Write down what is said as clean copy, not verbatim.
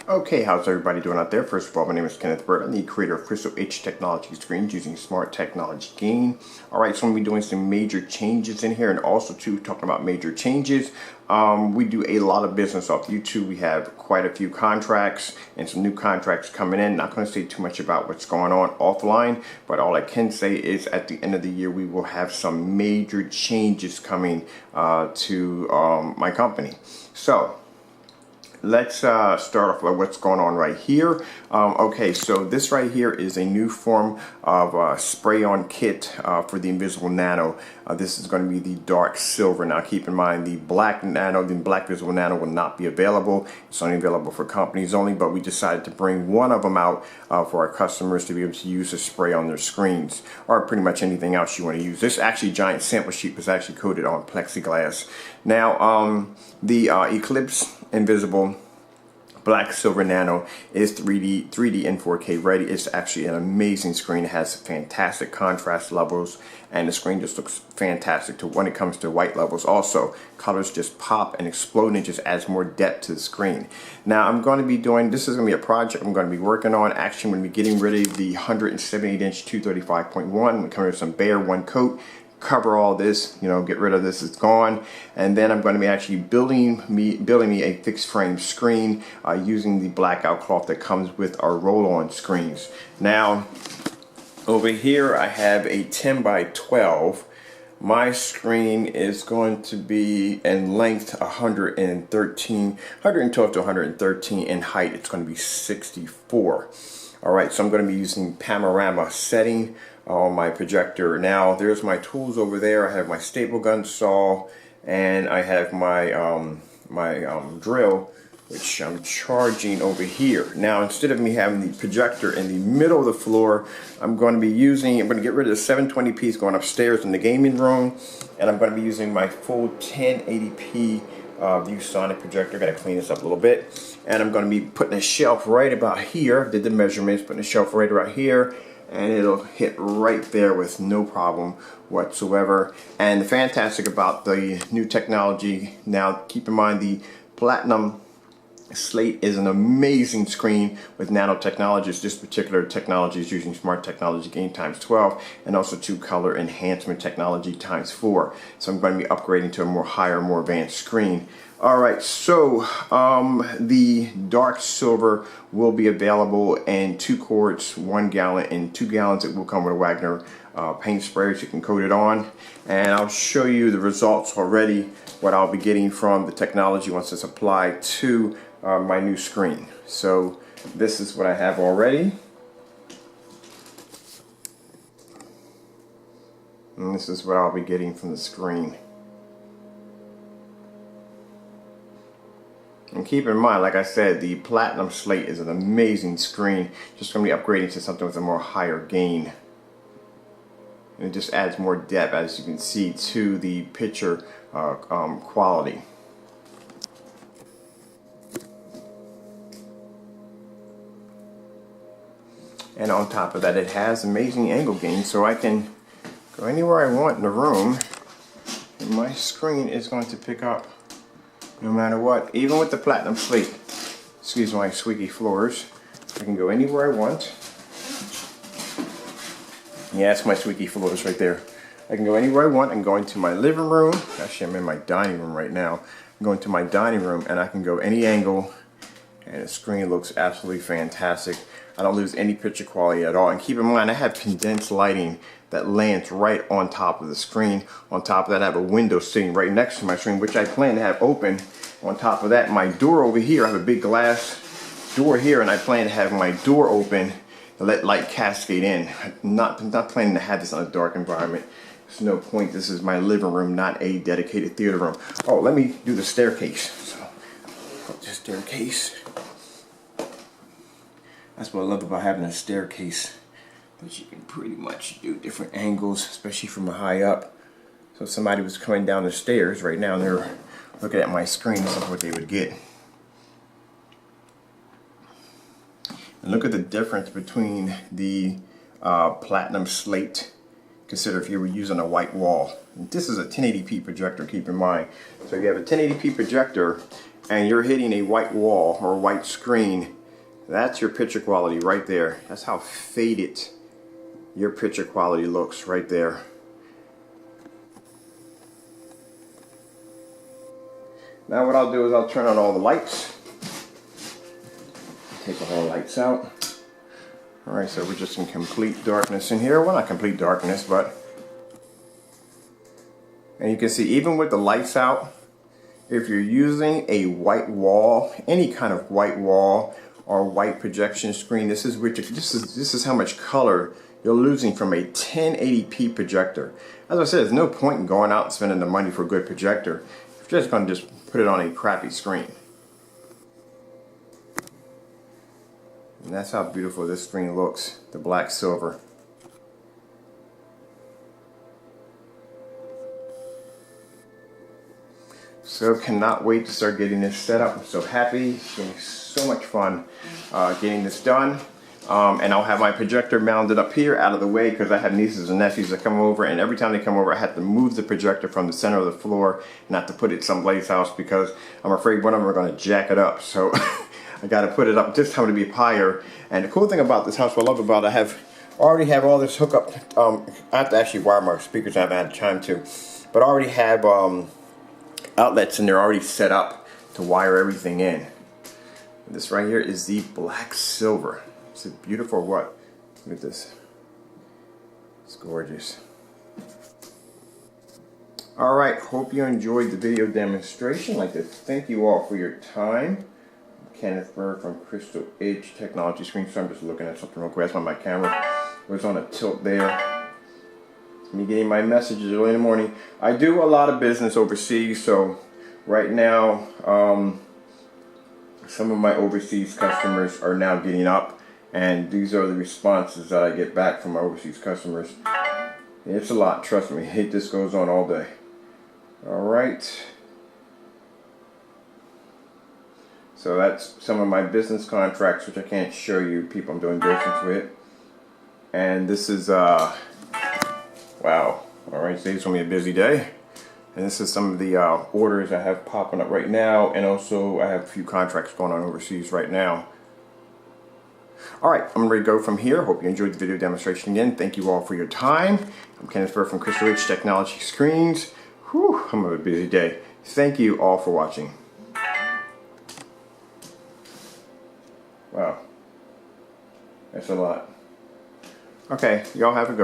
Okay, how's everybody doing out there? First of all, my name is Kenneth Bird. I'm the creator of Crystal H Technology Screens using Smart Technology Gain. Alright, so I'm going to be doing some major changes in here, and also too, talking about major changes. We do a lot of business off YouTube. We have quite a few contracts and some new contracts coming in. Not going to say too much about what's going on offline, but all I can say is at the end of the year we will have some major changes coming to my company. So let's start off with what's going on right here. Okay, so this right here is a new form of spray-on kit for the Invisible Nano. This is going to be the dark silver. Now keep in mind the black Nano, the black Visible Nano will not be available. It's only available for companies only, but we decided to bring one of them out for our customers to be able to use to spray on their screens, or pretty much anything else you want to use. This actually giant sample sheet was actually coated on plexiglass. Now the Eclipse Invisible Black Silver Nano is 3D and 4K ready. It's actually an amazing screen. It has fantastic contrast levels, and the screen just looks fantastic when it comes to white levels. Also, colors just pop and explode, and it just adds more depth to the screen. Now, I'm going to be doing, this is going to be a project I'm going to be working on. Actually, I'm going to be getting rid of the 178-inch 235.1. I'm going to come with some bare one coat, cover all this, you know, get rid of this, it's gone, and then I'm going to be actually building me a fixed frame screen using the blackout cloth that comes with our roll-on screens. Now over here I have a 10 by 12. My screen is going to be in length 112 to 113. In height it's going to be 64. Alright, so I'm going to be using panorama setting on my projector. Now there's my tools over there. I have my staple gun saw, and I have my drill, which I'm charging over here. Now instead of me having the projector in the middle of the floor, I'm going to get rid of the 720 piece going upstairs in the gaming room, and I'm going to be using my full 1080p ViewSonic projector. Got to clean this up a little bit, and I'm going to be putting a shelf right about here. Did the measurements, putting a shelf right about here, and it'll hit right there with no problem whatsoever. And the fantastic about the new technology, now keep in mind the Platinum Slate is an amazing screen with nanotechnologies. This particular technology is using Smart Technology Gain times 12, and also color enhancement technology times 4. So I'm going to be upgrading to a more advanced screen. Alright, so the dark silver will be available in 2 quarts, 1 gallon, and 2 gallons. It will come with a Wagner paint sprayer, so you can coat it on. And I'll show you the results already, what I'll be getting from the technology once it's applied to my new screen. So this is what I have already. And this is what I'll be getting from the screen. And keep in mind, like I said, the Platinum Slate is an amazing screen. Just going to be upgrading to something with a more higher gain. And it just adds more depth, as you can see, to the picture quality. And on top of that, it has amazing angle gain, so I can go anywhere I want in the room, and my screen is going to pick up no matter what. Even with the Platinum Slate, excuse my squeaky floors, I can go anywhere I want. Yeah, that's my squeaky floors right there. I can go anywhere I want. I'm going to my living room. Actually, I'm in my dining room right now. I'm going to my dining room, and I can go any angle, and the screen looks absolutely fantastic. I don't lose any picture quality at all. And keep in mind, I have condensed lighting that lands right on top of the screen. On top of that, I have a window sitting right next to my screen, which I plan to have open. On top of that, my door over here, I have a big glass door here, and I plan to have my door open and let light cascade in. I'm not planning to have this in a dark environment. There's no point. This is my living room, not a dedicated theater room. Oh, let me do the staircase. So, go to the staircase. That's what I love about having a staircase, that you can pretty much do different angles, especially from high up. So if somebody was coming down the stairs right now and they're looking at my screen, this is what they would get. And look at the difference between the Platinum Slate. Consider if you were using a white wall. And this is a 1080p projector, keep in mind. So you have a 1080p projector, and you're hitting a white wall or white screen, that's your picture quality right there. That's how faded your picture quality looks right there. Now what I'll do is I'll turn on all the lights. Take the whole lights out. Alright, so we're just in complete darkness in here. Well, not complete darkness, but... And you can see even with the lights out, if you're using a white wall, any kind of white wall or white projection screen, this is how much color you're losing from a 1080p projector. As I said, there's no point in going out and spending the money for a good projector. You're just going to just put it on a crappy screen. And that's how beautiful this screen looks, the black silver. So cannot wait to start getting this set up. I'm so happy. It's been so much fun getting this done. And I'll have my projector mounted up here out of the way because I have nieces and nephews that come over, and every time they come over I have to move the projector from the center of the floor and have to put it someplace else because I'm afraid one of them are going to jack it up. So I got to put it up this time to be higher. And the cool thing about this house, what I love about it, I already have all this hookup. I have to actually wire my speakers. I haven't had time to, but I already have outlets and they're already set up to wire everything in. This right here is the black silver. Is it beautiful or what? Look at this. It's gorgeous. Alright, hope you enjoyed the video demonstration. I'd like to thank you all for your time. I'm Kenneth Berg from Crystal Edge Technology Screen. So I'm just looking at something real quick. That's why my camera was on a tilt there. Me getting my messages early in the morning. I do a lot of business overseas, so right now some of my overseas customers are now getting up, and these are the responses that I get back from my overseas customers. It's a lot, trust me. This goes on all day. Alright, so that's some of my business contracts, which I can't show you people I'm doing business with. And this is wow. Alright, today's going to be a busy day. And this is some of the orders I have popping up right now. And also I have a few contracts going on overseas right now. Alright, I'm ready to go from here. Hope you enjoyed the video demonstration again. Thank you all for your time. I'm Kenneth Berg from Crystal Edge Technology Screens. Whew, I'm having a busy day. Thank you all for watching. Wow. That's a lot. Okay, y'all have a good